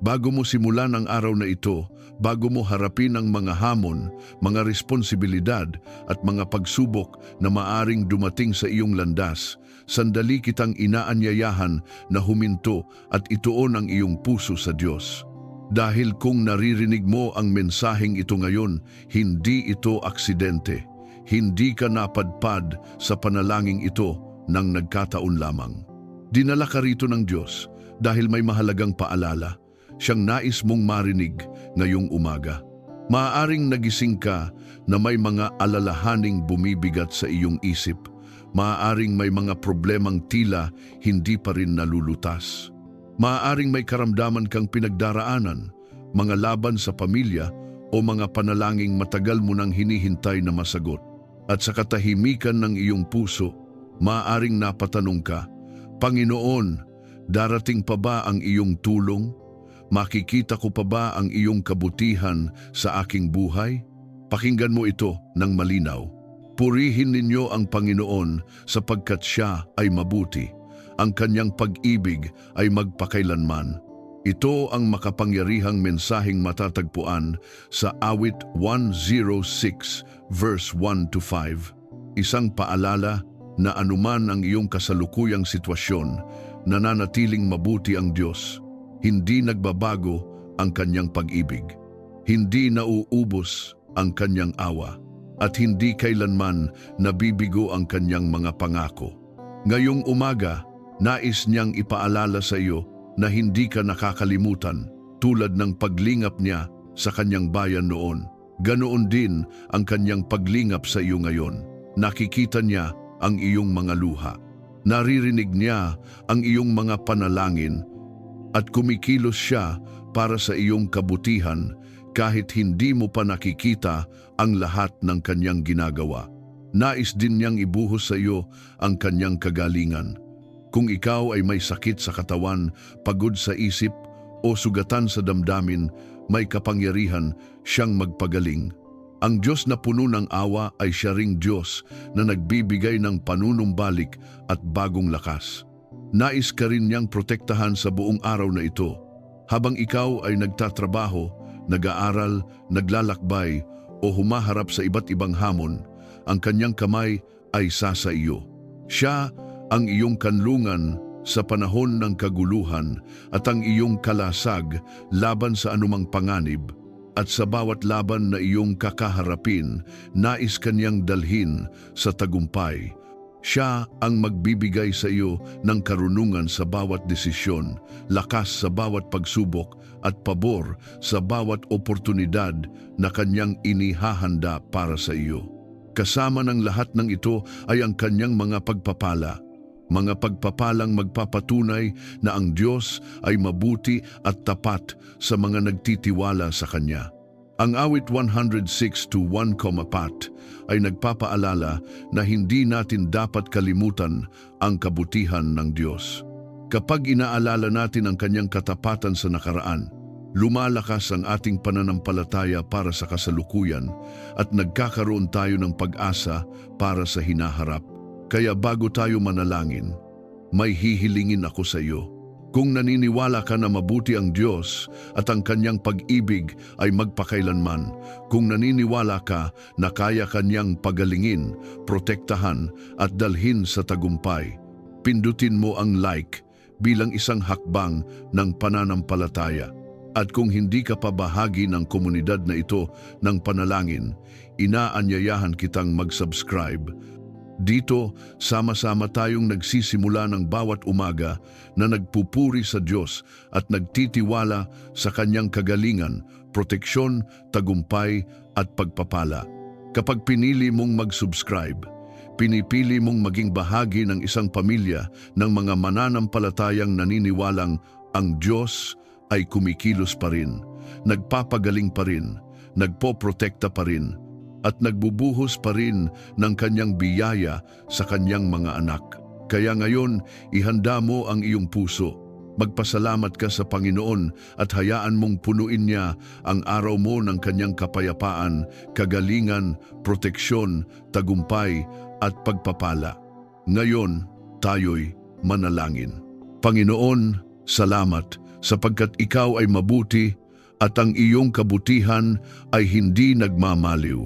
Bago mo simulan ang araw na ito, bago mo harapin ang mga hamon, mga responsibilidad at mga pagsubok na maaring dumating sa iyong landas, sandali kitang inaanyayahan na huminto at ituon ang iyong puso sa Diyos. Dahil kung naririnig mo ang mensaheng ito ngayon, hindi ito aksidente. Hindi ka napadpad sa panalangin ito nang nagkataon lamang. Dinala ka rito ng Diyos dahil may mahalagang paalala. Siyang nais mong marinig ngayong umaga. Maaaring nagising ka na may mga alalahaning bumibigat sa iyong isip. Maaaring may mga problemang tila hindi pa rin nalulutas. Maaaring may karamdaman kang pinagdaraanan, mga laban sa pamilya o mga panalangin matagal mo nang hinihintay na masagot. At sa katahimikan ng iyong puso, maaaring napatanong ka, Panginoon, darating pa ba ang iyong tulong? Makikita ko pa ba ang iyong kabutihan sa aking buhay? Pakinggan mo ito ng malinaw. Purihin ninyo ang Panginoon sapagkat Siya ay mabuti. Ang kanyang pag-ibig ay magpakailanman. Ito ang makapangyarihang mensaheng matatagpuan sa Awit 106 verse 1-5. Isang paalala na anuman ang iyong kasalukuyang sitwasyon, nananatiling mabuti ang Diyos. Hindi nagbabago ang kanyang pag-ibig. Hindi nauubos ang kanyang awa. At hindi kailanman nabibigo ang kanyang mga pangako. Ngayong umaga, nais niyang ipaalala sa iyo na hindi ka nakakalimutan tulad ng paglingap niya sa kanyang bayan noon. Ganoon din ang kanyang paglingap sa iyo ngayon. Nakikita niya ang iyong mga luha. Naririnig niya ang iyong mga panalangin at kumikilos siya para sa iyong kabutihan kahit hindi mo pa nakikita ang lahat ng kanyang ginagawa. Nais din niyang ibuhos sa iyo ang kanyang kagalingan. Kung ikaw ay may sakit sa katawan, pagod sa isip o sugatan sa damdamin, may kapangyarihan siyang magpagaling. Ang Diyos na puno ng awa ay siya ring Diyos na nagbibigay ng panunumbalik at bagong lakas. Nais ka rin niyang protektahan sa buong araw na ito. Habang ikaw ay nagtatrabaho, nag-aaral, naglalakbay o humaharap sa iba't ibang hamon, ang kanyang kamay ay sa iyo. Siya ang iyong kanlungan sa panahon ng kaguluhan at ang iyong kalasag laban sa anumang panganib. At sa bawat laban na iyong kakaharapin, nais kanyang dalhin sa tagumpay. Siya ang magbibigay sa iyo ng karunungan sa bawat desisyon, lakas sa bawat pagsubok at pabor sa bawat oportunidad na kanyang inihahanda para sa iyo. Kasama ng lahat ng ito ay ang kanyang mga pagpapala. Mga pagpapalang magpapatunay na ang Diyos ay mabuti at tapat sa mga nagtitiwala sa Kanya. Ang awit 106-1,4 ay nagpapaalala na hindi natin dapat kalimutan ang kabutihan ng Diyos. Kapag inaalala natin ang kanyang katapatan sa nakaraan, lumalakas ang ating pananampalataya para sa kasalukuyan at nagkakaroon tayo ng pag-asa para sa hinaharap. Kaya bago tayo manalangin, may hihilingin ako sa iyo. Kung naniniwala ka na mabuti ang Diyos at ang kanyang pag-ibig ay magpakailanman, kung naniniwala ka na kaya kanyang pagalingin, protektahan at dalhin sa tagumpay, pindutin mo ang like bilang isang hakbang ng pananampalataya. At kung hindi ka pa bahagi ng komunidad na ito ng panalangin, inaanyayahan kitang mag-subscribe. Dito, sama-sama tayong nagsisimula ng bawat umaga na nagpupuri sa Diyos at nagtitiwala sa kanyang kagalingan, proteksyon, tagumpay at pagpapala. Kapag pinili mong mag-subscribe, pinipili mong maging bahagi ng isang pamilya ng mga mananampalatayang naniniwalang ang Diyos ay kumikilos pa rin, nagpapagaling pa rin, nagpoprotekta pa rin, at nagbubuhos pa rin ng kanyang biyaya sa kanyang mga anak. Kaya ngayon, ihanda mo ang iyong puso. Magpasalamat ka sa Panginoon at hayaan mong punuin niya ang araw mo ng kanyang kapayapaan, kagalingan, proteksyon, tagumpay at pagpapala. Ngayon, tayo'y manalangin. Panginoon, salamat sapagkat ikaw ay mabuti at ang iyong kabutihan ay hindi nagmamaliw.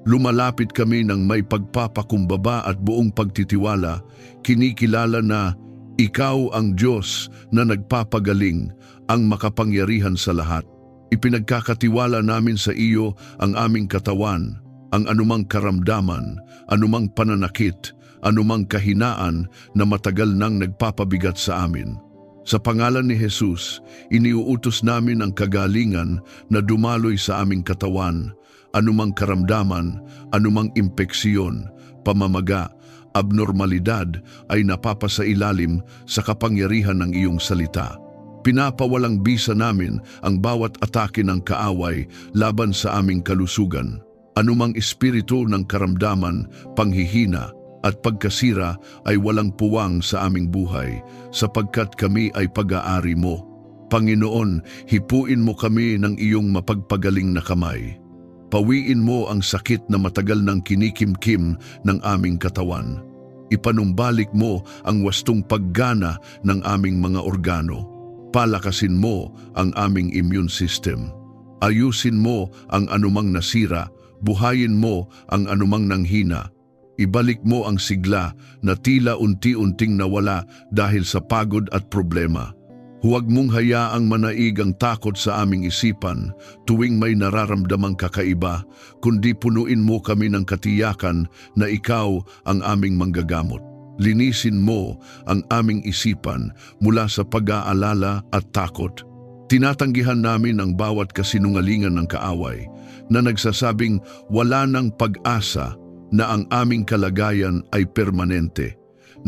Lumalapit kami ng may pagpapakumbaba at buong pagtitiwala, kinikilala na ikaw ang Diyos na nagpapagaling, ang makapangyarihan sa lahat. Ipinagkakatiwala namin sa iyo ang aming katawan, ang anumang karamdaman, anumang pananakit, anumang kahinaan na matagal nang nagpapabigat sa amin. Sa pangalan ni Jesus, iniuutos namin ang kagalingan na dumaloy sa aming katawan, anumang karamdaman, anumang impeksyon, pamamaga, abnormalidad ay napapasailalim sa kapangyarihan ng iyong salita. Pinapawalang bisa namin ang bawat atake ng kaaway laban sa aming kalusugan. Anumang espiritu ng karamdaman, panghihina at pagkasira ay walang puwang sa aming buhay sapagkat kami ay pag-aari mo. Panginoon, hipuin mo kami ng iyong mapagpagaling na kamay. Pawiin mo ang sakit na matagal nang kinikimkim ng aming katawan. Ipanumbalik mo ang wastong paggana ng aming mga organo. Palakasin mo ang aming immune system. Ayusin mo ang anumang nasira, buhayin mo ang anumang nanghina. Ibalik mo ang sigla na tila unti-unting nawala dahil sa pagod at problema. Huwag mong hayaang manaig ang takot sa aming isipan tuwing may nararamdamang kakaiba, kundi punuin mo kami ng katiyakan na ikaw ang aming manggagamot. Linisin mo ang aming isipan mula sa pag-aalala at takot. Tinatanggihan namin ang bawat kasinungalingan ng kaaway na nagsasabing wala ng pag-asa, na ang aming kalagayan ay permanente,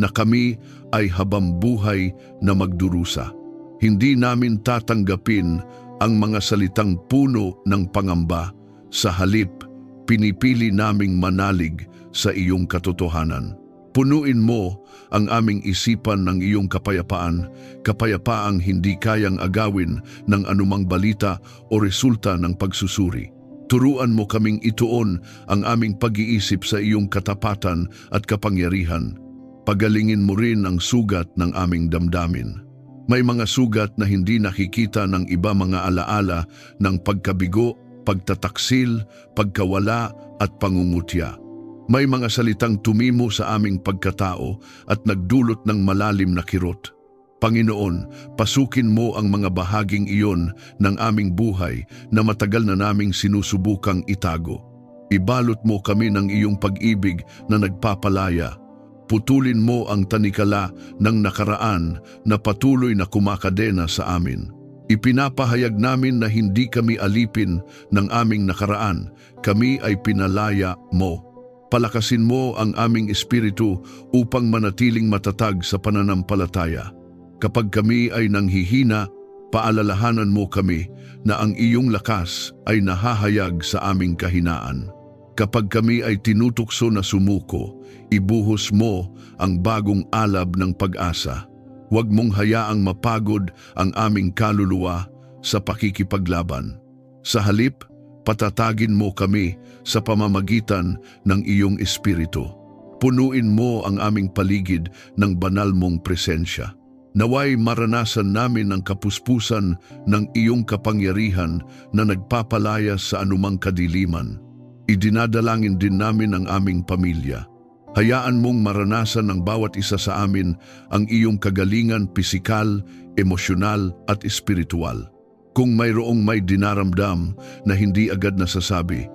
na kami ay habambuhay na magdurusa. Hindi namin tatanggapin ang mga salitang puno ng pangamba. Sa halip, pinipili naming manalig sa iyong katotohanan. Punuin mo ang aming isipan ng iyong kapayapaan, kapayapaang hindi kayang agawin ng anumang balita o resulta ng pagsusuri. Turuan mo kaming ituon ang aming pag-iisip sa iyong katapatan at kapangyarihan. Pagalingin mo rin ang sugat ng aming damdamin. May mga sugat na hindi nakikita ng iba, mga alaala ng pagkabigo, pagtataksil, pagkawala at pangungutya. May mga salitang tumimo sa aming pagkatao at nagdulot ng malalim na kirot. Panginoon, pasukin mo ang mga bahaging iyon ng aming buhay na matagal na naming sinusubukang itago. Ibalot mo kami ng iyong pag-ibig na nagpapalaya. Putulin mo ang tanikala ng nakaraan na patuloy na kumakadena sa amin. Ipinapahayag namin na hindi kami alipin ng aming nakaraan, kami ay pinalaya mo. Palakasin mo ang aming espiritu upang manatiling matatag sa pananampalataya. Kapag kami ay nanghihina, paalalahanan mo kami na ang iyong lakas ay nahahayag sa aming kahinaan. Kapag kami ay tinutukso na sumuko, ibuhos mo ang bagong alab ng pag-asa. Huwag mong hayaang mapagod ang aming kaluluwa sa pakikipaglaban. Sa halip, patatagin mo kami sa pamamagitan ng iyong espiritu. Punuin mo ang aming paligid ng banal mong presensya. Naway maranasan namin ang kapuspusan ng iyong kapangyarihan na nagpapalaya sa anumang kadiliman. Idinadalangin din namin ang aming pamilya. Hayaan mong maranasan ng bawat isa sa amin ang iyong kagalingan pisikal, emosyonal at espiritual. Kung mayroong may dinaramdam na hindi agad nasasabi,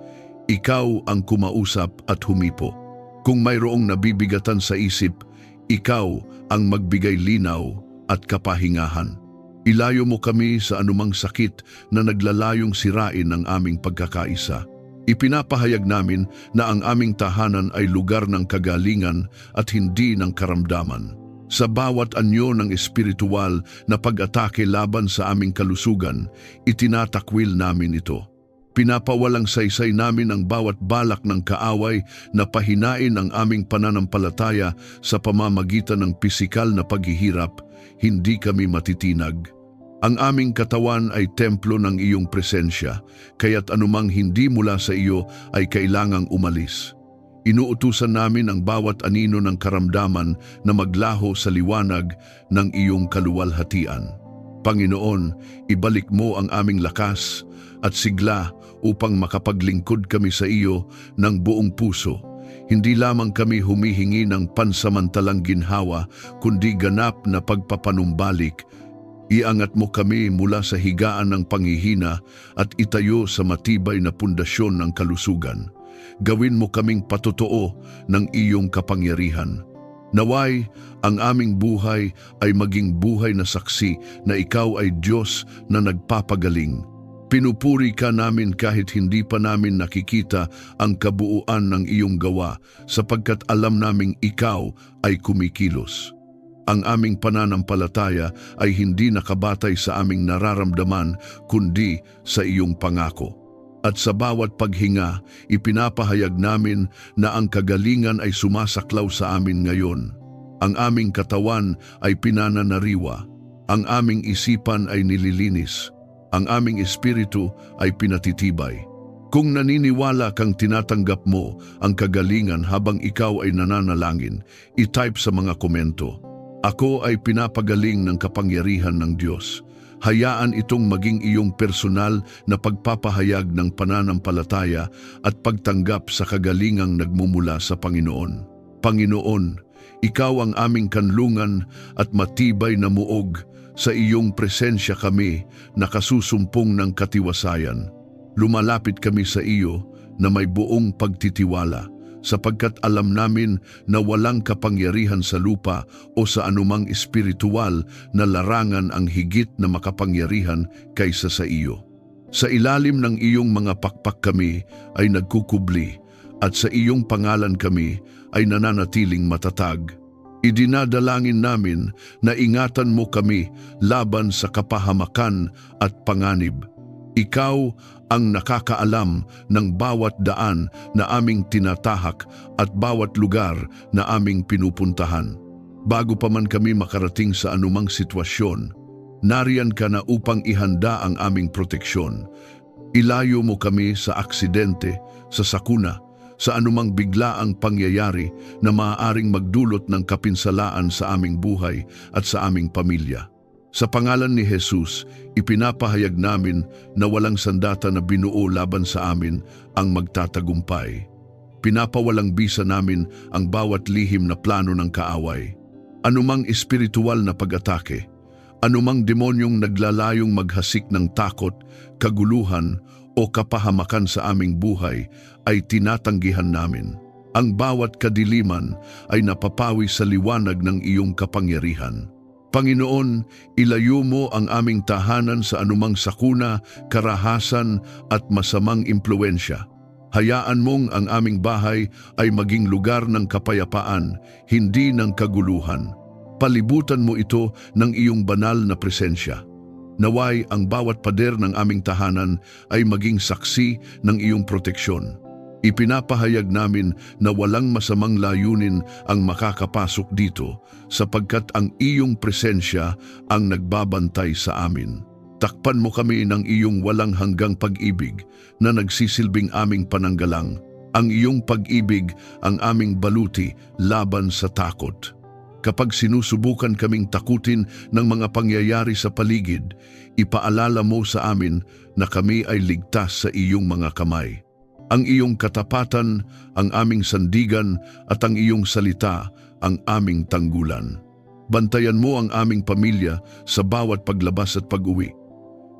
ikaw ang kumausap at humipo. Kung mayroong nabibigatan sa isip, ikaw ang magbigay linaw at kapahingahan. Ilayo mo kami sa anumang sakit na naglalayong sirain ang aming pagkakaisa. Ipinapahayag namin na ang aming tahanan ay lugar ng kagalingan at hindi ng karamdaman. Sa bawat anyo ng espiritual na pag-atake laban sa aming kalusugan, itinatakwil namin ito. Pinapawalang saysay namin ang bawat balak ng kaaway na pahinain ang aming pananampalataya sa pamamagitan ng pisikal na paghihirap. Hindi kami matitinag. Ang aming katawan ay templo ng iyong presensya, kaya't anumang hindi mula sa iyo ay kailangang umalis. Inuutusan namin ang bawat anino ng karamdaman na maglaho sa liwanag ng iyong kaluwalhatian. Panginoon, ibalik mo ang aming lakas at sigla upang makapaglingkod kami sa iyo ng buong puso. Hindi lamang kami humihingi ng pansamantalang ginhawa, kundi ganap na pagpapanumbalik. Iangat mo kami mula sa higaan ng panghihina at itayo sa matibay na pundasyon ng kalusugan. Gawin mo kaming patotoo ng iyong kapangyarihan. Naway, ang aming buhay ay maging buhay na saksi na ikaw ay Diyos na nagpapagaling. Pinupuri ka namin kahit hindi pa namin nakikita ang kabuuan ng iyong gawa, sapagkat alam naming ikaw ay kumikilos. Ang aming pananampalataya ay hindi nakabatay sa aming nararamdaman, kundi sa iyong pangako. At sa bawat paghinga, ipinapahayag namin na ang kagalingan ay sumasaklaw sa amin ngayon. Ang aming katawan ay pinananariwa, ang aming isipan ay nililinis, ang aming espiritu ay pinatitibay. Kung naniniwala kang tinatanggap mo ang kagalingan habang ikaw ay nananalangin, i-type sa mga komento, "Ako ay pinapagaling ng kapangyarihan ng Diyos." Hayaan itong maging iyong personal na pagpapahayag ng pananampalataya at pagtanggap sa kagalingang nagmumula sa Panginoon. Panginoon, ikaw ang aming kanlungan at matibay na muog. Sa iyong presensya kami nakasusumpong ng katiwasayan. Lumalapit kami sa iyo na may buong pagtitiwala, sapagkat alam namin na walang kapangyarihan sa lupa o sa anumang espiritual na larangan ang higit na makapangyarihan kaysa sa iyo. Sa ilalim ng iyong mga pakpak kami ay nagkukubli, at sa iyong pangalan kami ay nananatiling matatag. Idinadalangin namin na ingatan mo kami laban sa kapahamakan at panganib. Ikaw ang nakakaalam ng bawat daan na aming tinatahak at bawat lugar na aming pinupuntahan. Bago pa man kami makarating sa anumang sitwasyon, nariyan ka na upang ihanda ang aming proteksyon. Ilayo mo kami sa aksidente, sa sakuna, sa anumang biglaang pangyayari na maaaring magdulot ng kapinsalaan sa aming buhay at sa aming pamilya. Sa pangalan ni Jesus, ipinapahayag namin na walang sandata na binuo laban sa amin ang magtatagumpay. Pinapawalang bisa namin ang bawat lihim na plano ng kaaway. Anumang espiritual na pag-atake, anumang demonyong naglalayong maghasik ng takot, kaguluhan o kapahamakan sa aming buhay ay tinatanggihan namin. Ang bawat kadiliman ay napapawi sa liwanag ng iyong kapangyarihan. Panginoon, ilayo mo ang aming tahanan sa anumang sakuna, karahasan at masamang impluensya. Hayaan mong ang aming bahay ay maging lugar ng kapayapaan, hindi ng kaguluhan. Palibutan mo ito ng iyong banal na presensya. Naway ang bawat pader ng aming tahanan ay maging saksi ng iyong proteksyon. Ipinapahayag namin na walang masamang layunin ang makakapasok dito, sapagkat ang iyong presensya ang nagbabantay sa amin. Takpan mo kami ng iyong walang hanggang pag-ibig na nagsisilbing aming pananggalang. Ang iyong pag-ibig ang aming baluti laban sa takot. Kapag sinusubukan kaming takutin ng mga pangyayari sa paligid, ipaalala mo sa amin na kami ay ligtas sa iyong mga kamay. Ang iyong katapatan, ang aming sandigan at ang iyong salita, ang aming tanggulan. Bantayan mo ang aming pamilya sa bawat paglabas at pag-uwi.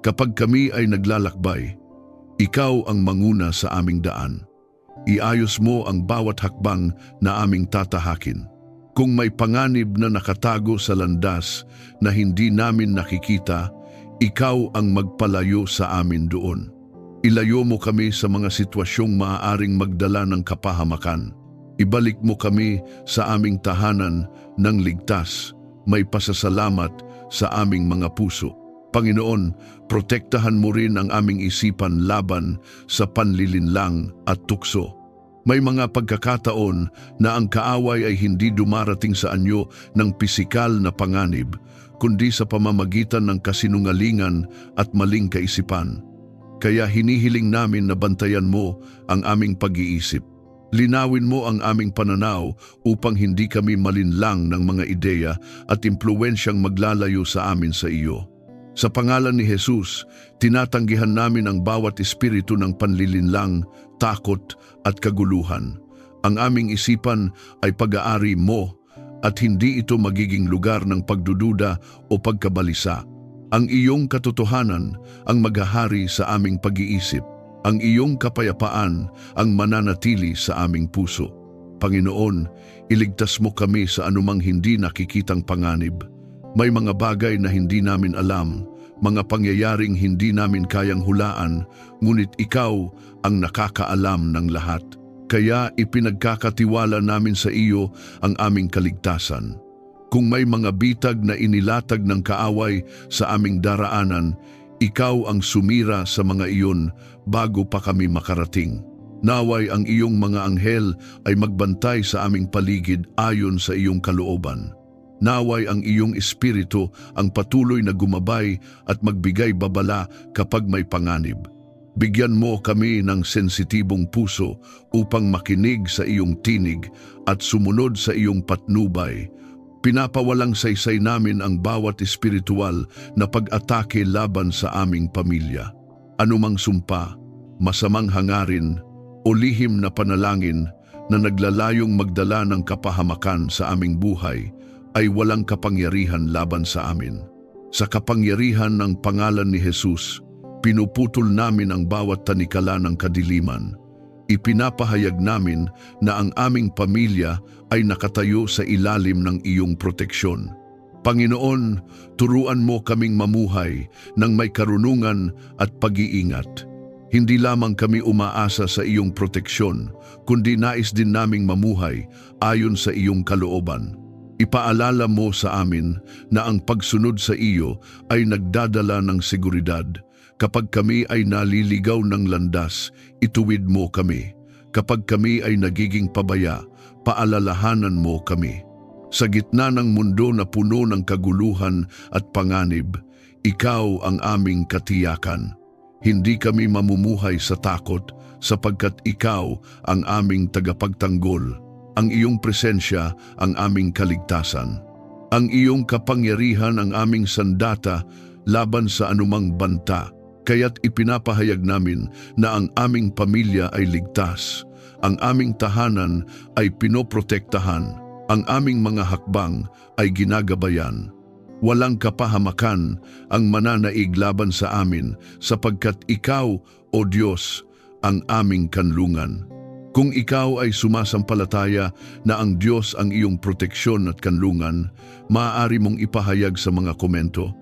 Kapag kami ay naglalakbay, ikaw ang manguna sa aming daan. Iayos mo ang bawat hakbang na aming tatahakin. Kung may panganib na nakatago sa landas na hindi namin nakikita, ikaw ang magpalayo sa amin doon. Ilayo mo kami sa mga sitwasyong maaaring magdala ng kapahamakan. Ibalik mo kami sa aming tahanan ng ligtas, may pasasalamat sa aming mga puso. Panginoon, protektahan mo rin ang aming isipan laban sa panlilinlang at tukso. May mga pagkakataon na ang kaaway ay hindi dumarating sa anyo ng pisikal na panganib, kundi sa pamamagitan ng kasinungalingan at maling kaisipan. Kaya hinihiling namin na bantayan mo ang aming pag-iisip. Linawin mo ang aming pananaw upang hindi kami malinlang ng mga ideya at impluwensyang maglalayo sa amin sa iyo. Sa pangalan ni Jesus, tinatanggihan namin ang bawat espiritu ng panlilinlang, takot at kaguluhan. Ang aming isipan ay pag-aari mo at hindi ito magiging lugar ng pagdududa o pagkabalisa. Ang iyong katotohanan ang maghahari sa aming pag-iisip. Ang iyong kapayapaan ang mananatili sa aming puso. Panginoon, iligtas mo kami sa anumang hindi nakikitang panganib. May mga bagay na hindi namin alam, mga pangyayaring hindi namin kayang hulaan, ngunit ikaw ang nakakaalam ng lahat. Kaya ipinagkakatiwala namin sa iyo ang aming kaligtasan. Kung may mga bitag na inilatag ng kaaway sa aming daraanan, ikaw ang sumira sa mga iyon bago pa kami makarating. Naway ang iyong mga anghel ay magbantay sa aming paligid ayon sa iyong kalooban. Naway ang iyong espiritu ang patuloy na gumabay at magbigay babala kapag may panganib. Bigyan mo kami ng sensitibong puso upang makinig sa iyong tinig at sumunod sa iyong patnubay. Pinapawalang saysay namin ang bawat espiritual na pag-atake laban sa aming pamilya. Anumang sumpa, masamang hangarin o lihim na panalangin na naglalayong magdala ng kapahamakan sa aming buhay ay walang kapangyarihan laban sa amin. Sa kapangyarihan ng pangalan ni Jesus, pinuputol namin ang bawat tanikala ng kadiliman. Ipinapahayag namin na ang aming pamilya ay nakatayo sa ilalim ng iyong proteksyon. Panginoon, turuan mo kaming mamuhay ng may karunungan at pag-iingat. Hindi lamang kami umaasa sa iyong proteksyon, kundi nais din naming mamuhay ayon sa iyong kalooban. Ipaalala mo sa amin na ang pagsunod sa iyo ay nagdadala ng seguridad. Kapag kami ay naliligaw ng landas, ituwid mo kami. Kapag kami ay nagiging pabaya, paalalahanan mo kami. Sa gitna ng mundo na puno ng kaguluhan at panganib, ikaw ang aming katiyakan. Hindi kami mamumuhay sa takot sapagkat ikaw ang aming tagapagtanggol. Ang iyong presensya ang aming kaligtasan. Ang iyong kapangyarihan ang aming sandata laban sa anumang banta. Kaya't ipinapahayag namin na ang aming pamilya ay ligtas. Ang aming tahanan ay pinoprotektahan. Ang aming mga hakbang ay ginagabayan. Walang kapahamakan ang mananaig laban sa amin sapagkat ikaw, O Diyos, ang aming kanlungan. Kung ikaw ay sumasampalataya na ang Diyos ang iyong proteksyon at kanlungan, maaari mong ipahayag sa mga komento,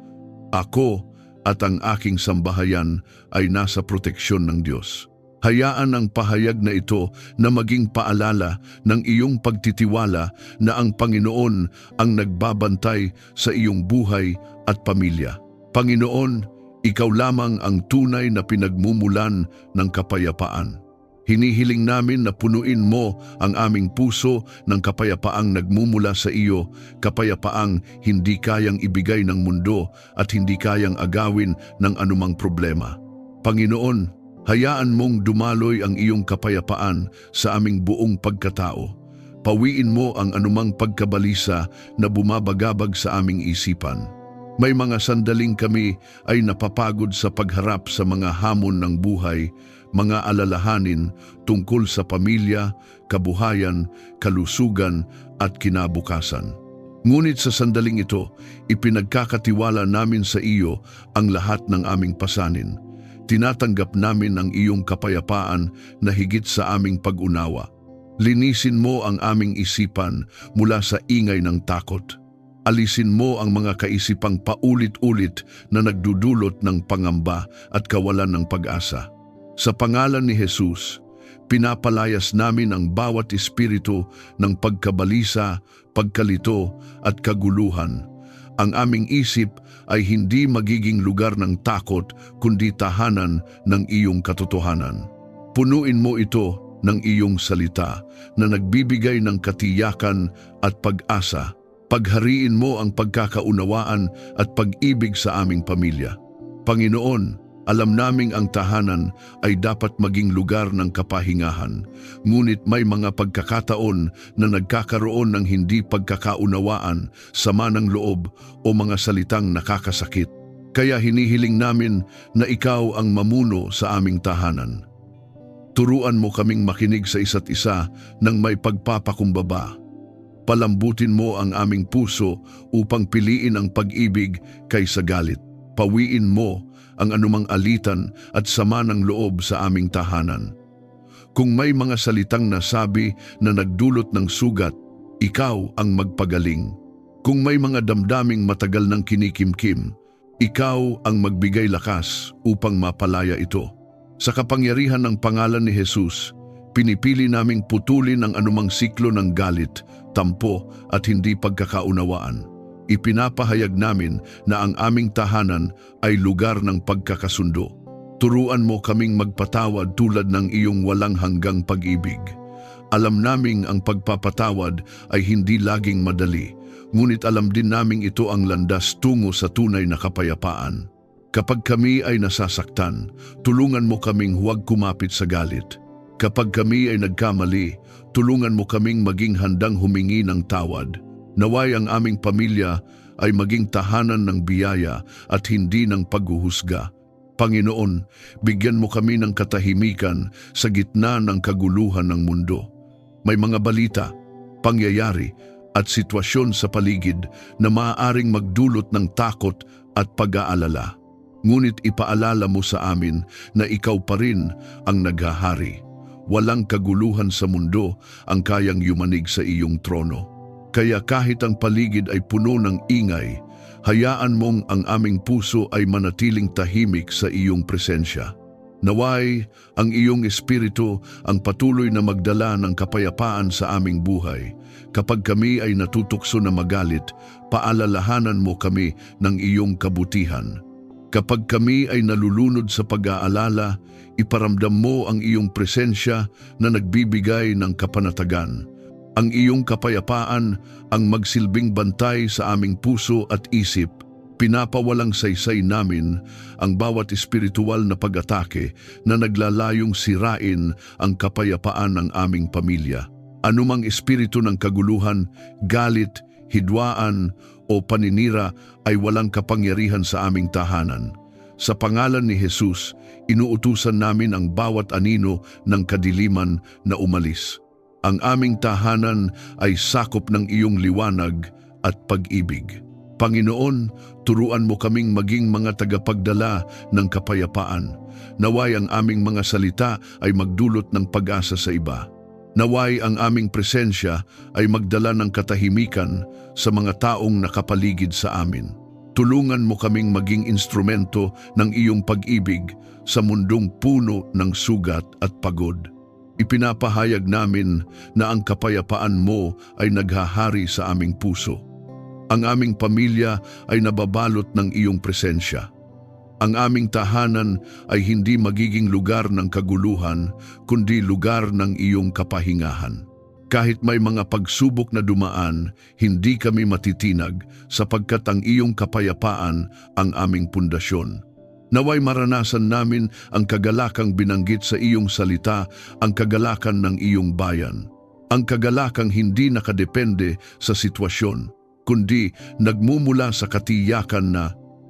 ako at ang aking sambahayan ay nasa proteksyon ng Diyos. Hayaan ang pahayag na ito na maging paalala ng iyong pagtitiwala na ang Panginoon ang nagbabantay sa iyong buhay at pamilya. Panginoon, ikaw lamang ang tunay na pinagmumulan ng kapayapaan. Hinihiling namin na punuin mo ang aming puso ng kapayapaang nagmumula sa iyo, kapayapaang hindi kayang ibigay ng mundo at hindi kayang agawin ng anumang problema. Panginoon, hayaan mong dumaloy ang iyong kapayapaan sa aming buong pagkatao. Pawiin mo ang anumang pagkabalisa na bumabagabag sa aming isipan. May mga sandaling kami ay napapagod sa pagharap sa mga hamon ng buhay, mga alalahanin tungkol sa pamilya, kabuhayan, kalusugan at kinabukasan. Ngunit sa sandaling ito, ipinagkakatiwala namin sa iyo ang lahat ng aming pasanin. Tinatanggap namin ang iyong kapayapaan na higit sa aming pag-unawa. Linisin mo ang aming isipan mula sa ingay ng takot. Alisin mo ang mga kaisipang paulit-ulit na nagdudulot ng pangamba at kawalan ng pag-asa. Sa pangalan ni Jesus, pinapalayas namin ang bawat espiritu ng pagkabalisa, pagkalito at kaguluhan. Ang aming isip ay hindi magiging lugar ng takot kundi tahanan ng iyong katotohanan. Punuin mo ito ng iyong salita na nagbibigay ng katiyakan at pag-asa. Paghariin mo ang pagkakaunawaan at pag-ibig sa aming pamilya. Panginoon, alam naming ang tahanan ay dapat maging lugar ng kapahingahan, ngunit may mga pagkakataon na nagkakaroon ng hindi pagkakaunawaan, sama ng loob o mga salitang nakakasakit. Kaya hinihiling namin na ikaw ang mamuno sa aming tahanan. Turuan mo kaming makinig sa isa't isa ng may pagpapakumbaba. Palambutin mo ang aming puso upang piliin ang pag-ibig kaysa galit. Pawiin mo ang anumang alitan at sama ng loob sa aming tahanan. Kung may mga salitang nasabi na nagdulot ng sugat, ikaw ang magpagaling. Kung may mga damdaming matagal ng kinikimkim, ikaw ang magbigay lakas upang mapalaya ito. Sa kapangyarihan ng pangalan ni Jesus, pinipili naming putulin ang anumang siklo ng galit, tampo at hindi pagkakaunawaan. Ipinapahayag namin na ang aming tahanan ay lugar ng pagkakasundo. Turuan mo kaming magpatawad tulad ng iyong walang hanggang pag-ibig. Alam naming ang pagpapatawad ay hindi laging madali, ngunit alam din naming ito ang landas tungo sa tunay na kapayapaan. Kapag kami ay nasasaktan, tulungan mo kaming huwag kumapit sa galit. Kapag kami ay nagkamali, tulungan mo kaming maging handang humingi ng tawad. Naway ang aming pamilya ay maging tahanan ng biyaya at hindi ng paghuhusga. Panginoon, bigyan mo kami ng katahimikan sa gitna ng kaguluhan ng mundo. May mga balita, pangyayari, at sitwasyon sa paligid na maaaring magdulot ng takot at pag-aalala. Ngunit ipaalala mo sa amin na ikaw pa rin ang naghahari. Walang kaguluhan sa mundo ang kayang yumanig sa iyong trono. Kaya kahit ang paligid ay puno ng ingay, hayaan mong ang aming puso ay manatiling tahimik sa iyong presensya. Naway ang iyong espiritu ang patuloy na magdala ng kapayapaan sa aming buhay. Kapag kami ay natutokso na magalit, paalalahanan mo kami ng iyong kabutihan. Kapag kami ay nalulunod sa pag-aalala, iparamdam mo ang iyong presensya na nagbibigay ng kapanatagan. Ang iyong kapayapaan ang magsilbing bantay sa aming puso at isip. Pinapawalang saysay namin ang bawat espiritual na pag-atake na naglalayong sirain ang kapayapaan ng aming pamilya. Anumang espiritu ng kaguluhan, galit, hidwaan o paninira ay walang kapangyarihan sa aming tahanan. Sa pangalan ni Jesus, inuutusan namin ang bawat anino ng kadiliman na umalis. Ang aming tahanan ay sakop ng iyong liwanag at pag-ibig. Panginoon, turuan mo kaming maging mga tagapagdala ng kapayapaan. Naway ang aming mga salita ay magdulot ng pag-asa sa iba. Naway ang aming presensya ay magdala ng katahimikan sa mga taong nakapaligid sa amin. Tulungan mo kaming maging instrumento ng iyong pag-ibig sa mundong puno ng sugat at pagod. Ipinapahayag namin na ang kapayapaan mo ay naghahari sa aming puso. Ang aming pamilya ay nababalot ng iyong presensya. Ang aming tahanan ay hindi magiging lugar ng kaguluhan, kundi lugar ng iyong kapahingahan. Kahit may mga pagsubok na dumaan, hindi kami matitinag sapagkat ang iyong kapayapaan ang aming pundasyon. Naway maranasan namin ang kagalakang binanggit sa iyong salita, ang kagalakan ng iyong bayan. Ang kagalakang hindi nakadepende sa sitwasyon, kundi nagmumula sa katiyakan na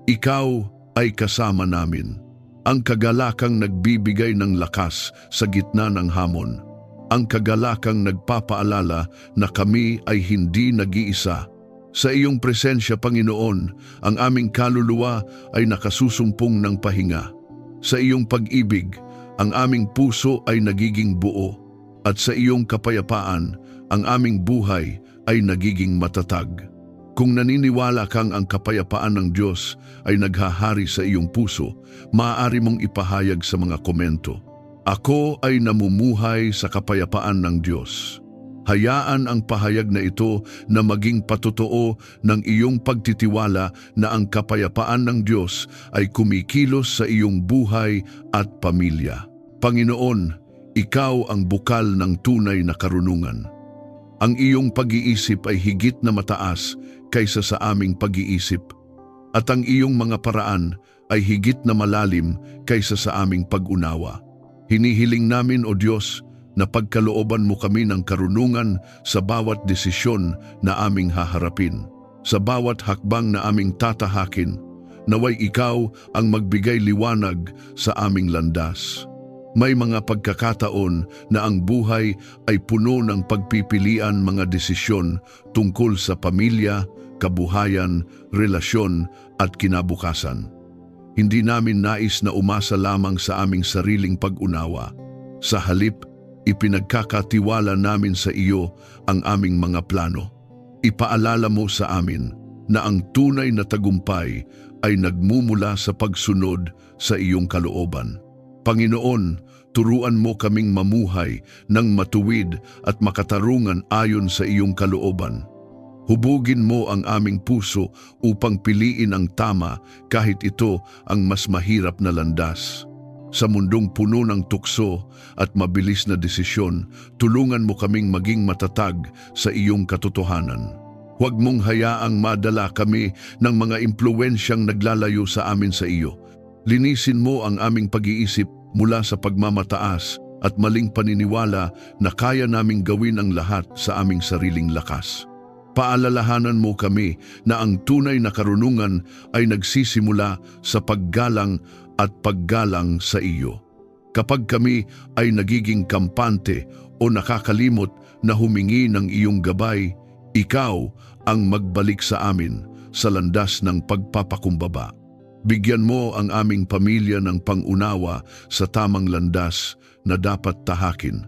ikaw ay kasama namin. Ang kagalakang nagbibigay ng lakas sa gitna ng hamon. Ang kagalakang nagpapaalala na kami ay hindi nag-iisa. Sa iyong presensya, Panginoon, ang aming kaluluwa ay nakasusumpong ng pahinga. Sa iyong pag-ibig, ang aming puso ay nagiging buo. At sa iyong kapayapaan, ang aming buhay ay nagiging matatag. Kung naniniwala kang ang kapayapaan ng Diyos ay naghahari sa iyong puso, maaari mong ipahayag sa mga komento. Ako ay namumuhay sa kapayapaan ng Diyos. Hayaan ang pahayag na ito na maging patotoo ng iyong pagtitiwala na ang kapayapaan ng Diyos ay kumikilos sa iyong buhay at pamilya. Panginoon, ikaw ang bukal ng tunay na karunungan. Ang iyong pag-iisip ay higit na mataas kaysa sa aming pag-iisip, at ang iyong mga paraan ay higit na malalim kaysa sa aming pag-unawa. Hinihiling namin, O Diyos, na pagkalooban mo kami ng karunungan sa bawat desisyon na aming haharapin, sa bawat hakbang na aming tatahakin, Naway ikaw ang magbigay liwanag sa aming landas. May mga pagkakataon na ang buhay ay puno ng pagpipilian mga desisyon tungkol sa pamilya, kabuhayan, relasyon at kinabukasan. Hindi namin nais na umasa lamang sa aming sariling pag-unawa. Sa halip, ipinagkakatiwala namin sa iyo ang aming mga plano. Ipaalala mo sa amin na ang tunay na tagumpay ay nagmumula sa pagsunod sa iyong kalooban. Panginoon, turuan mo kaming mamuhay ng matuwid at makatarungan ayon sa iyong kalooban. Hubugin mo ang aming puso upang piliin ang tama kahit ito ang mas mahirap na landas. Sa mundong puno ng tukso at mabilis na desisyon, tulungan mo kaming maging matatag sa iyong katotohanan. Huwag mong hayaang madala kami ng mga impluwensyang naglalayo sa amin sa iyo. Linisin mo ang aming pag-iisip mula sa pagmamataas at maling paniniwala na kaya naming gawin ang lahat sa aming sariling lakas. Paalalahanan mo kami na ang tunay na karunungan ay nagsisimula sa paggalang at paggalang sa iyo. Kapag kami ay nagiging kampante o nakakalimot na humingi ng iyong gabay, ikaw ang magbalik sa amin sa landas ng pagpapakumbaba. Bigyan mo ang aming pamilya ng pangunawa sa tamang landas na dapat tahakin.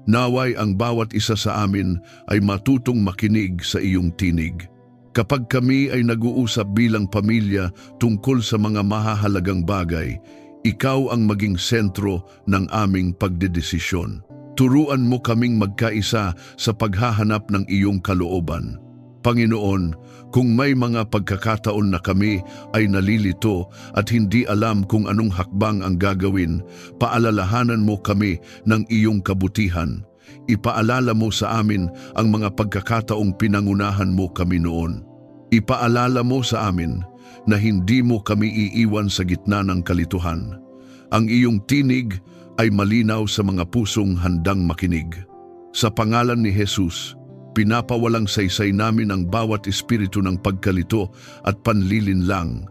Naway ang bawat isa sa amin ay matutong makinig sa iyong tinig. Kapag kami ay nag-uusap bilang pamilya tungkol sa mga mahahalagang bagay, ikaw ang maging sentro ng aming pagdedesisyon. Turuan mo kaming magkaisa sa paghahanap ng iyong kalooban. Panginoon, kung may mga pagkakataon na kami ay nalilito at hindi alam kung anong hakbang ang gagawin, paalalahanan mo kami ng iyong kabutihan. Ipaalala mo sa amin ang mga pagkakataong pinangunahan mo kami noon. Ipaalala mo sa amin na hindi mo kami iiwan sa gitna ng kalituhan. Ang iyong tinig ay malinaw sa mga pusong handang makinig. Sa pangalan ni Jesus, pinapawalang saysay namin ang bawat espiritu ng pagkalito at panlilinlang,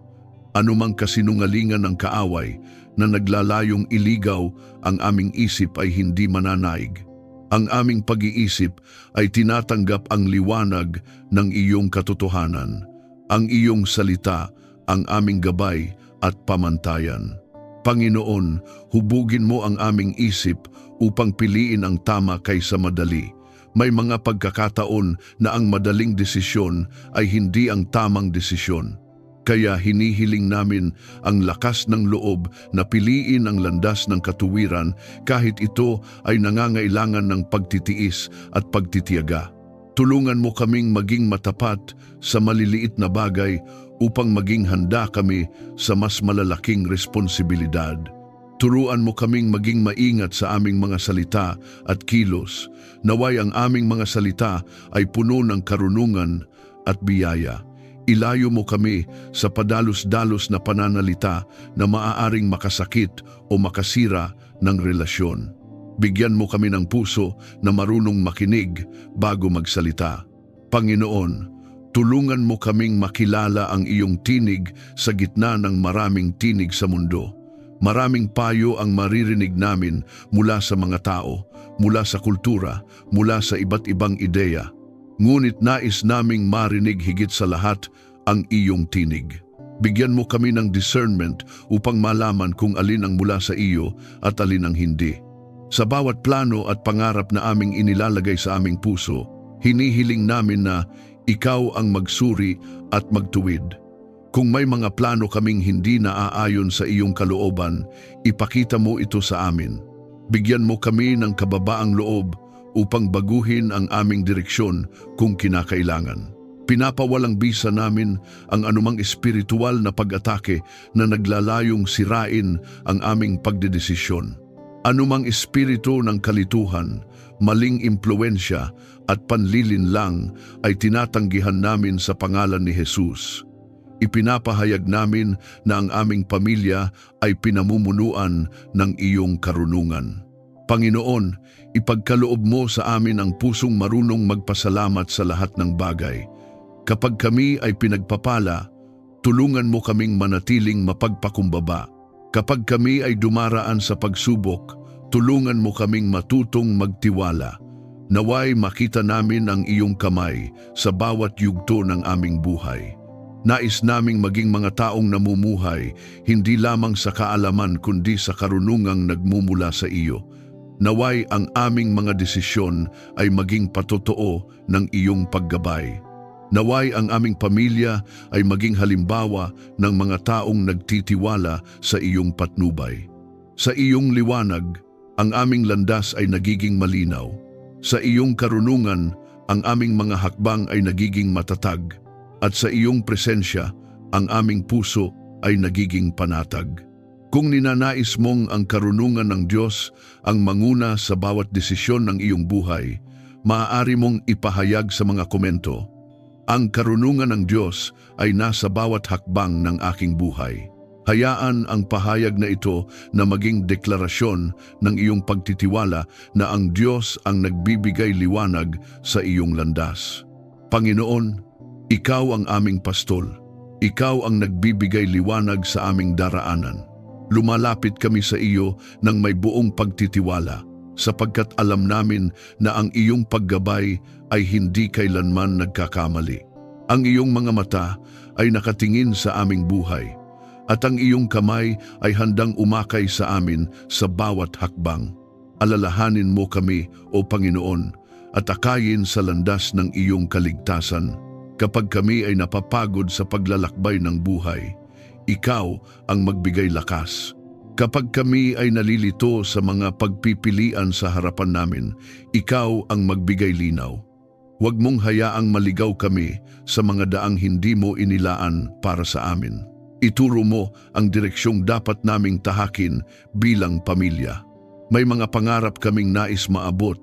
anumang kasinungalingan ng kaaway na naglalayong iligaw ang aming isip ay hindi mananaig. Ang aming pag-iisip ay tinatanggap ang liwanag ng iyong katotohanan. Ang iyong salita, ang aming gabay at pamantayan. Panginoon, hubugin mo ang aming isip upang piliin ang tama kaysa madali. May mga pagkakataon na ang madaling desisyon ay hindi ang tamang desisyon. Kaya hinihiling namin ang lakas ng loob na piliin ang landas ng katuwiran kahit ito ay nangangailangan ng pagtitiis at pagtitiyaga. Tulungan mo kaming maging matapat sa maliliit na bagay upang maging handa kami sa mas malalaking responsibilidad. Turuan mo kaming maging maingat sa aming mga salita at kilos. Naway ang aming mga salita ay puno ng karunungan at biyaya. Ilayo mo kami sa padalos-dalos na pananalita na maaaring makasakit o makasira ng relasyon. Bigyan mo kami ng puso na marunong makinig bago magsalita. Panginoon, tulungan mo kaming makilala ang iyong tinig sa gitna ng maraming tinig sa mundo. Maraming payo ang maririnig namin mula sa mga tao, mula sa kultura, mula sa iba't ibang ideya. Ngunit nais naming marinig higit sa lahat ang iyong tinig. Bigyan mo kami ng discernment upang malaman kung alin ang mula sa iyo at alin ang hindi. Sa bawat plano at pangarap na aming inilalagay sa aming puso, hinihiling namin na ikaw ang magsuri at magtuwid. Kung may mga plano kaming hindi naaayon sa iyong kalooban, ipakita mo ito sa amin. Bigyan mo kami ng kababaang loob upang baguhin ang aming direksyon kung kinakailangan. Pinapawalang bisa namin ang anumang espiritual na pag-atake na naglalayong sirain ang aming pagdedesisyon. Anumang espiritu ng kalituhan, maling impluensya at panlilinlang ay tinatanggihan namin sa pangalan ni Jesus. Ipinapahayag namin na ang aming pamilya ay pinamumunuan ng iyong karunungan. Panginoon, ipagkaloob mo sa amin ang pusong marunong magpasalamat sa lahat ng bagay. Kapag kami ay pinagpapala, Tulungan mo kaming manatiling mapagpakumbaba. Kapag kami ay dumaraan sa pagsubok, tulungan mo kaming matutong magtiwala. Naway makita namin ang iyong kamay sa bawat yugto ng aming buhay. Nais naming maging mga taong namumuhay, hindi lamang sa kaalaman kundi sa karunungang nagmumula sa iyo. Naway ang aming mga desisyon ay maging patotoo ng iyong paggabay. Naway ang aming pamilya ay maging halimbawa ng mga taong nagtitiwala sa iyong patnubay. Sa iyong liwanag, ang aming landas ay nagiging malinaw. Sa iyong karunungan, ang aming mga hakbang ay nagiging matatag. At sa iyong presensya, ang aming puso ay nagiging panatag. Kung ninanais mong ang karunungan ng Diyos ang manguna sa bawat desisyon ng iyong buhay, maaari mong ipahayag sa mga komento, ang karunungan ng Diyos ay nasa bawat hakbang ng aking buhay. Hayaan ang pahayag na ito na maging deklarasyon ng iyong pagtitiwala na ang Diyos ang nagbibigay liwanag sa iyong landas. Panginoon, Ikaw ang aming pastol. Ikaw ang nagbibigay liwanag sa aming daraanan. Lumalapit kami sa iyo ng may buong pagtitiwala, sapagkat alam namin na ang iyong paggabay ay hindi kailanman nagkakamali. Ang iyong mga mata ay nakatingin sa aming buhay, at ang iyong kamay ay handang umakay sa amin sa bawat hakbang. Alalahanin mo kami, O Panginoon, at akayin sa landas ng iyong kaligtasan. Kapag kami ay napapagod sa paglalakbay ng buhay, Ikaw ang magbigay lakas. Kapag kami ay nalilito sa mga pagpipilian sa harapan namin, Ikaw ang magbigay linaw. Huwag mong hayaang maligaw kami sa mga daang hindi mo inilaan para sa amin. Ituro mo ang direksyong dapat naming tahakin bilang pamilya. May mga pangarap kaming nais maabot.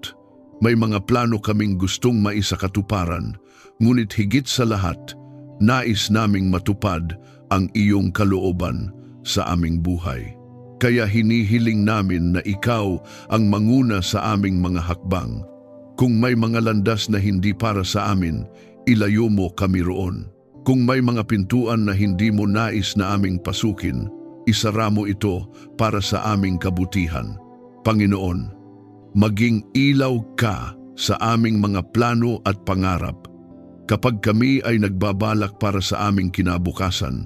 May mga plano kaming gustong maisakatuparan. Ngunit higit sa lahat, nais naming matupad ang iyong kalooban sa aming buhay. Kaya hinihiling namin na ikaw ang manguna sa aming mga hakbang. Kung may mga landas na hindi para sa amin, ilayo mo kami roon. Kung may mga pintuan na hindi mo nais na aming pasukin, isara mo ito para sa aming kabutihan. Panginoon, maging ilaw ka sa aming mga plano at pangarap. Kapag kami ay nagbabalak para sa aming kinabukasan,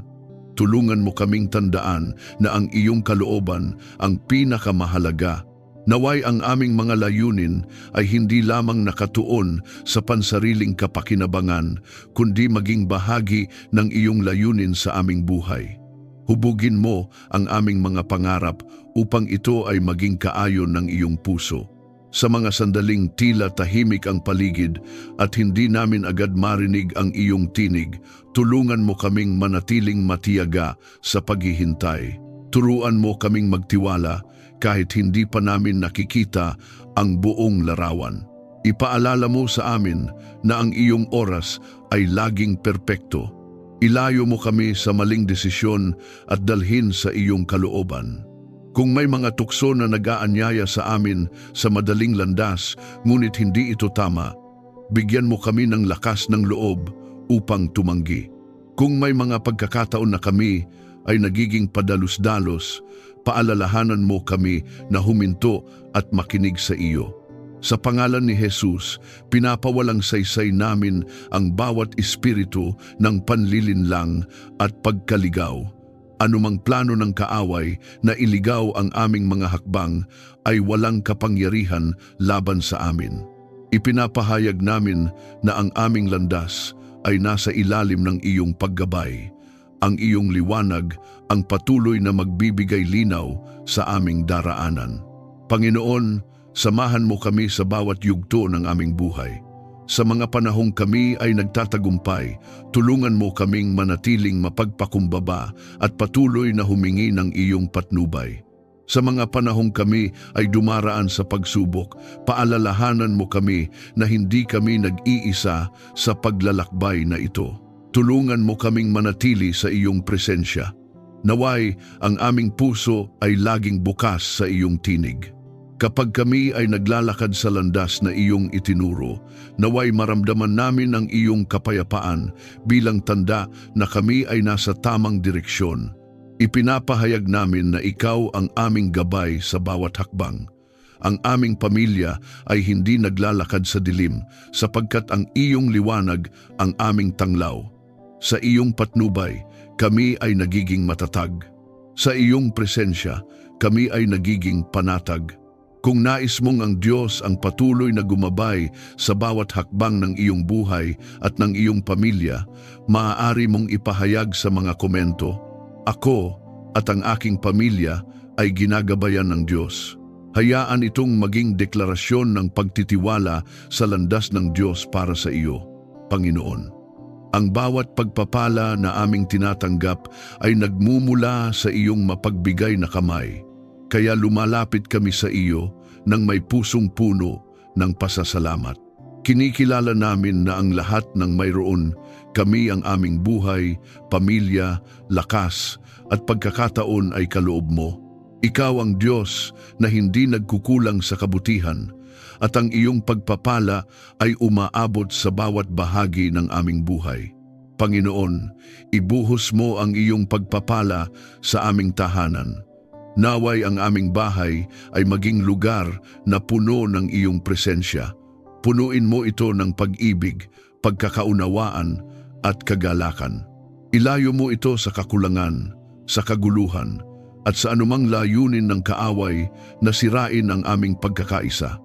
tulungan mo kaming tandaan na ang iyong kalooban ang pinakamahalaga. Naway ang aming mga layunin ay hindi lamang nakatuon sa pansariling kapakinabangan, kundi maging bahagi ng iyong layunin sa aming buhay. Hubugin mo ang aming mga pangarap upang ito ay maging kaayon ng iyong puso. Sa mga sandaling tila tahimik ang paligid at hindi namin agad marinig ang iyong tinig, tulungan mo kaming manatiling matiyaga sa paghihintay. Turuan mo kaming magtiwala kahit hindi pa namin nakikita ang buong larawan. Ipaalala mo sa amin na ang iyong oras ay laging perpekto. Ilayo mo kami sa maling desisyon at dalhin sa iyong kalooban. Kung may mga tukso na nag-aanyaya sa amin sa madaling landas, ngunit hindi ito tama, bigyan mo kami ng lakas ng loob upang tumanggi. Kung may mga pagkakataon na kami ay nagiging padalus-dalos, paalalahanan mo kami na huminto at makinig sa iyo. Sa pangalan ni Jesus, pinapawalang saysay namin ang bawat espiritu ng panlilinlang at pagkaligaw. Anumang plano ng kaaway na iligaw ang aming mga hakbang ay walang kapangyarihan laban sa amin. Ipinapahayag namin na ang aming landas ay nasa ilalim ng iyong paggabay. Ang iyong liwanag ang patuloy na magbibigay linaw sa aming daraanan. Panginoon, samahan mo kami sa bawat yugto ng aming buhay. Sa mga panahong kami ay nagtatagumpay, tulungan mo kaming manatiling mapagpakumbaba at patuloy na humingi ng iyong patnubay. Sa mga panahong kami ay dumaraan sa pagsubok, paalalahanan mo kami na hindi kami nag-iisa sa paglalakbay na ito. Tulungan mo kaming manatili sa iyong presensya. Naway ang aming puso ay laging bukas sa iyong tinig. Kapag kami ay naglalakad sa landas na iyong itinuro, naway maramdaman namin ang iyong kapayapaan bilang tanda na kami ay nasa tamang direksyon. Ipinapahayag namin na ikaw ang aming gabay sa bawat hakbang. Ang aming pamilya ay hindi naglalakad sa dilim sapagkat ang iyong liwanag ang aming tanglaw. Sa iyong patnubay, kami ay nagiging matatag. Sa iyong presensya, kami ay nagiging panatag. Kung nais mong ang Diyos ang patuloy na gumabay sa bawat hakbang ng iyong buhay at ng iyong pamilya, maaari mong ipahayag sa mga komento, "Ako at ang aking pamilya ay ginagabayan ng Diyos." Hayaan itong maging deklarasyon ng pagtitiwala sa landas ng Diyos para sa iyo, Panginoon. Ang bawat pagpapala na aming tinatanggap ay nagmumula sa iyong mapagbigay na kamay. Kaya lumalapit kami sa iyo ng may pusong puno ng pasasalamat. Kinikilala namin na ang lahat ng mayroon, kami ang aming buhay, pamilya, lakas at pagkakataon ay kaloob mo. Ikaw ang Diyos na hindi nagkukulang sa kabutihan at ang iyong pagpapala ay umaabot sa bawat bahagi ng aming buhay. Panginoon, ibuhos mo ang iyong pagpapala sa aming tahanan. Naway ang aming bahay ay maging lugar na puno ng iyong presensya. Punuin mo ito ng pag-ibig, pagkakaunawaan at kagalakan. Ilayo mo ito sa kakulangan, sa kaguluhan, at sa anumang layunin ng kaaway na sirain ang aming pagkakaisa.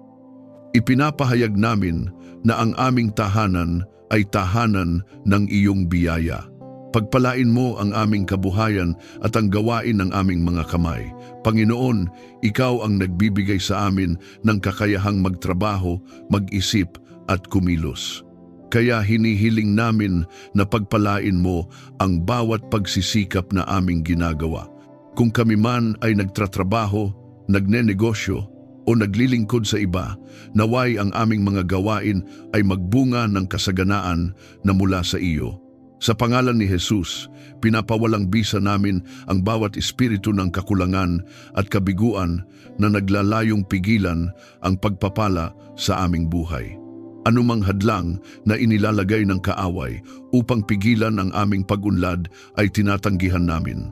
Ipinapahayag namin na ang aming tahanan ay tahanan ng iyong biyaya. Pagpalain mo ang aming kabuhayan at ang gawain ng aming mga kamay. Panginoon, ikaw ang nagbibigay sa amin ng kakayahang magtrabaho, mag-isip at kumilos. Kaya hinihiling namin na pagpalain mo ang bawat pagsisikap na aming ginagawa. Kung kami man ay nagtatrabaho, nagnenegosyo o naglilingkod sa iba, naway ang aming mga gawain ay magbunga ng kasaganaan na mula sa iyo. Sa pangalan ni Jesus, pinapawalang bisa namin ang bawat espiritu ng kakulangan at kabiguan na naglalayong pigilan ang pagpapala sa aming buhay. Anumang hadlang na inilalagay ng kaaway upang pigilan ang aming pag-unlad ay tinatanggihan namin.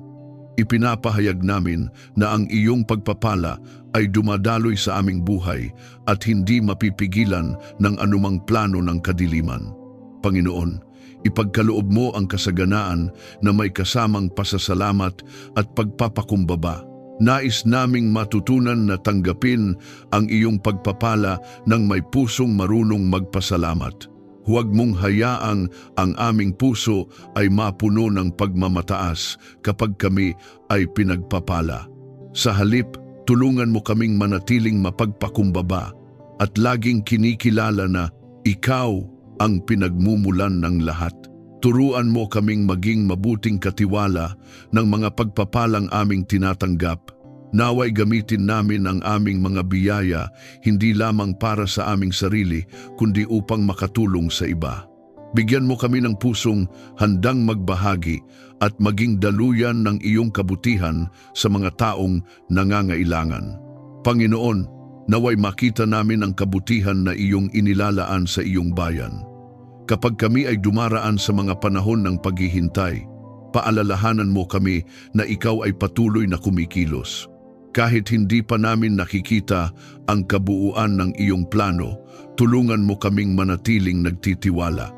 Ipinapahayag namin na ang iyong pagpapala ay dumadaloy sa aming buhay at hindi mapipigilan ng anumang plano ng kadiliman. Panginoon, ipagkaloob mo ang kasaganaan na may kasamang pasasalamat at pagpapakumbaba. Nais naming matutunan na tanggapin ang iyong pagpapala ng may pusong marunong magpasalamat. Huwag mong hayaang ang aming puso ay mapuno ng pagmamataas kapag kami ay pinagpapala. Sa halip, tulungan mo kaming manatiling mapagpakumbaba at laging kinikilala na ikaw ang pinagmumulan ng lahat. Turuan mo kaming maging mabuting katiwala ng mga pagpapalang aming tinatanggap. Naway gamitin namin ang aming mga biyaya hindi lamang para sa aming sarili kundi upang makatulong sa iba. Bigyan mo kami ng pusong handang magbahagi at maging daluyan ng iyong kabutihan sa mga taong nangangailangan. Panginoon, naway makita namin ang kabutihan na iyong inilalaan sa iyong bayan. Kapag kami ay dumaraan sa mga panahon ng paghihintay, paalalahanan mo kami na ikaw ay patuloy na kumikilos. Kahit hindi pa namin nakikita ang kabuuan ng iyong plano, tulungan mo kaming manatiling nagtitiwala.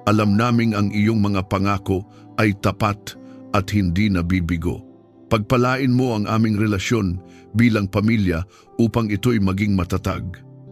Alam naming ang iyong mga pangako ay tapat at hindi nabibigo. Pagpalain mo ang aming relasyon bilang pamilya upang ito'y maging matatag.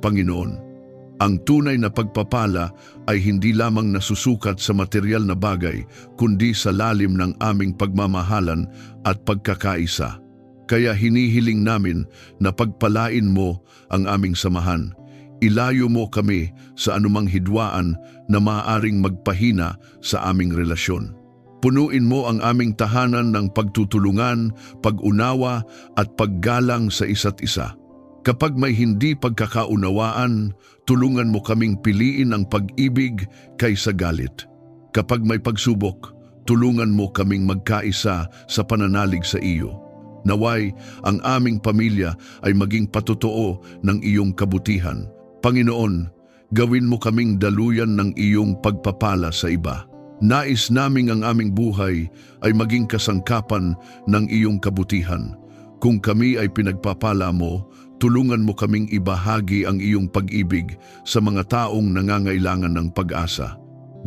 Panginoon, ang tunay na pagpapala ay hindi lamang nasusukat sa material na bagay, kundi sa lalim ng aming pagmamahalan at pagkakaisa. Kaya hinihiling namin na pagpalain mo ang aming samahan. Ilayo mo kami sa anumang hidwaan na maaaring magpahina sa aming relasyon. Punuin mo ang aming tahanan ng pagtutulungan, pag-unawa at paggalang sa isa't isa. Kapag may hindi pagkakaunawaan, tulungan mo kaming piliin ang pag-ibig kaysa galit. Kapag may pagsubok, tulungan mo kaming magkaisa sa pananalig sa iyo. Naway ang aming pamilya ay maging patotoo ng iyong kabutihan. Panginoon, gawin mo kaming daluyan ng iyong pagpapala sa iba. Nais naming ang aming buhay ay maging kasangkapan ng iyong kabutihan. Kung kami ay pinagpapala mo, tulungan mo kaming ibahagi ang iyong pag-ibig sa mga taong nangangailangan ng pag-asa.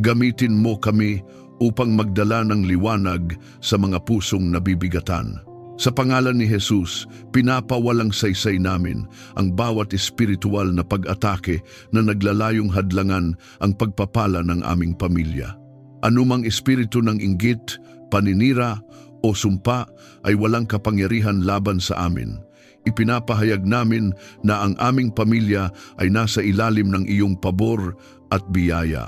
Gamitin mo kami upang magdala ng liwanag sa mga pusong nabibigatan. Sa pangalan ni Jesus, pinapawalang saysay namin ang bawat espiritual na pag-atake na naglalayong hadlangan ang pagpapala ng aming pamilya. Anumang espiritu ng inggit, paninira o sumpa ay walang kapangyarihan laban sa amin. Ipinapahayag namin na ang aming pamilya ay nasa ilalim ng iyong pabor at biyaya.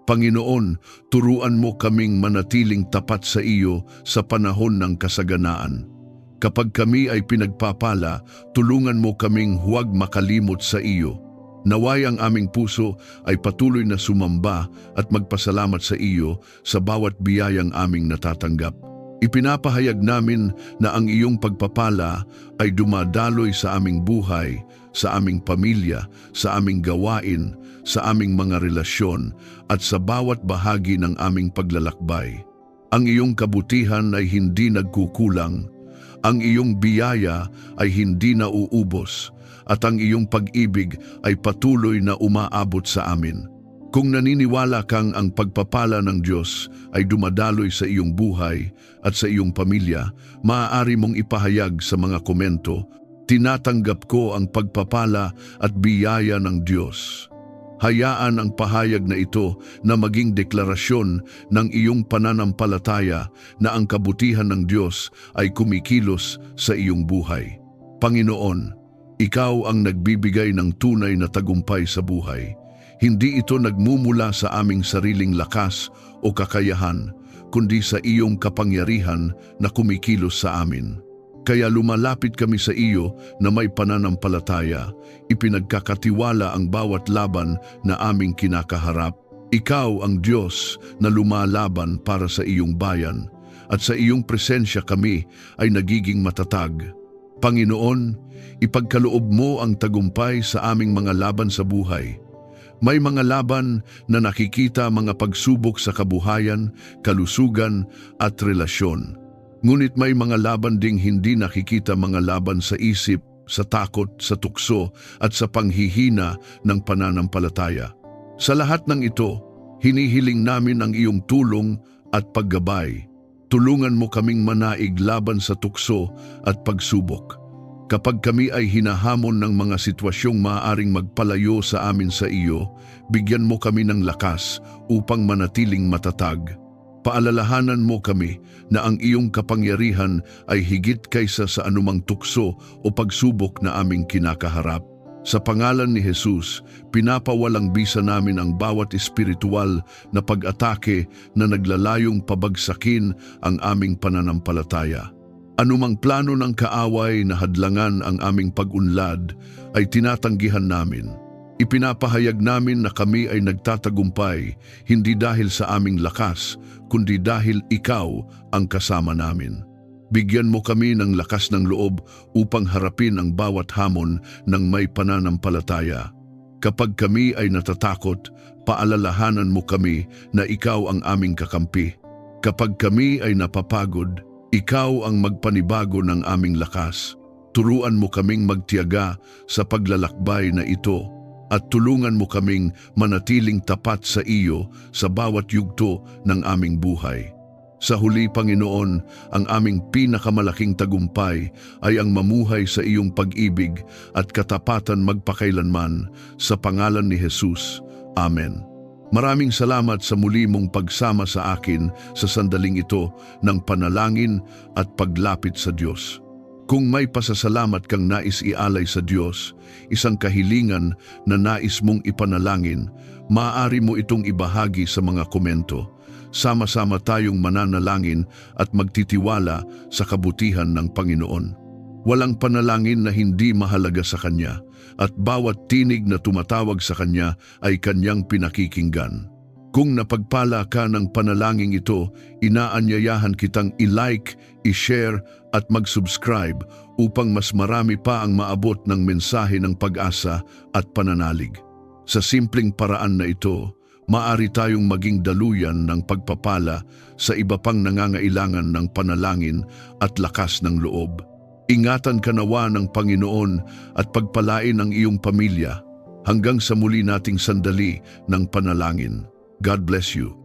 Panginoon, turuan mo kaming manatiling tapat sa iyo sa panahon ng kasaganaan. Kapag kami ay pinagpapala, tulungan mo kaming huwag makalimot sa iyo. Naway ang aming puso ay patuloy na sumamba at magpasalamat sa iyo sa bawat biyayang aming natatanggap. Ipinapahayag namin na ang iyong pagpapala ay dumadaloy sa aming buhay, sa aming pamilya, sa aming gawain, sa aming mga relasyon at sa bawat bahagi ng aming paglalakbay. Ang iyong kabutihan ay hindi nagkukulang, ang iyong biyaya ay hindi nauubos, at ang iyong pag-ibig ay patuloy na umaabot sa amin. Kung naniniwala kang ang pagpapala ng Diyos ay dumadaloy sa iyong buhay at sa iyong pamilya, maaari mong ipahayag sa mga komento, "Tinatanggap ko ang pagpapala at biyaya ng Diyos." Hayaan ang pahayag na ito na maging deklarasyon ng iyong pananampalataya na ang kabutihan ng Diyos ay kumikilos sa iyong buhay. Panginoon, ikaw ang nagbibigay ng tunay na tagumpay sa buhay. Hindi ito nagmumula sa aming sariling lakas o kakayahan, kundi sa iyong kapangyarihan na kumikilos sa amin. Kaya lumalapit kami sa iyo na may pananampalataya, ipinagkakatiwala ang bawat laban na aming kinakaharap. Ikaw ang Diyos na lumalaban para sa iyong bayan, at sa iyong presensya kami ay nagiging matatag. Panginoon, ipagkaloob mo ang tagumpay sa aming mga laban sa buhay. May mga laban na nakikita, mga pagsubok sa kabuhayan, kalusugan at relasyon. Ngunit may mga laban ding hindi nakikita, mga laban sa isip, sa takot, sa tukso at sa panghihina ng pananampalataya. Sa lahat ng ito, hinihiling namin ang iyong tulong at paggabay. Tulungan mo kaming manaig laban sa tukso at pagsubok. Kapag kami ay hinahamon ng mga sitwasyong maaaring magpalayo sa amin sa iyo, bigyan mo kami ng lakas upang manatiling matatag. Paalalahanan mo kami na ang iyong kapangyarihan ay higit kaysa sa anumang tukso o pagsubok na aming kinakaharap. Sa pangalan ni Jesus, pinapawalang bisa namin ang bawat espiritual na pag-atake na naglalayong pabagsakin ang aming pananampalataya. Anumang plano ng kaaway na hadlangan ang aming pag-unlad ay tinatanggihan namin. Ipinapahayag namin na kami ay nagtatagumpay hindi dahil sa aming lakas, kundi dahil ikaw ang kasama namin. Bigyan mo kami ng lakas ng loob upang harapin ang bawat hamon ng may pananampalataya. Kapag kami ay natatakot, paalalahanan mo kami na ikaw ang aming kakampi. Kapag kami ay napapagod, ikaw ang magpanibago ng aming lakas. Turuan mo kaming magtiyaga sa paglalakbay na ito at tulungan mo kaming manatiling tapat sa iyo sa bawat yugto ng aming buhay. Sa huli, Panginoon, ang aming pinakamalaking tagumpay ay ang mamuhay sa iyong pag-ibig at katapatan magpakailanman, sa pangalan ni Jesus. Amen. Maraming salamat sa muli mong pagsama sa akin sa sandaling ito ng panalangin at paglapit sa Diyos. Kung may pasasalamat kang nais ialay sa Diyos, isang kahilingan na nais mong ipanalangin, maaari mo itong ibahagi sa mga komento. Sama-sama tayong mananalangin at magtitiwala sa kabutihan ng Panginoon. Walang panalangin na hindi mahalaga sa Kanya, at bawat tinig na tumatawag sa Kanya ay Kanyang pinakikinggan. Kung napagpala ka ng panalangin ito, inaanyayahan kitang i-like, i-share at mag-subscribe upang mas marami pa ang maabot ng mensahe ng pag-asa at pananalig. Sa simpleng paraan na ito, maaari tayong maging daluyan ng pagpapala sa iba pang nangangailangan ng panalangin at lakas ng loob. Ingatan ka nawa ng Panginoon at pagpalain ang iyong pamilya hanggang sa muli nating sandali ng panalangin. God bless you.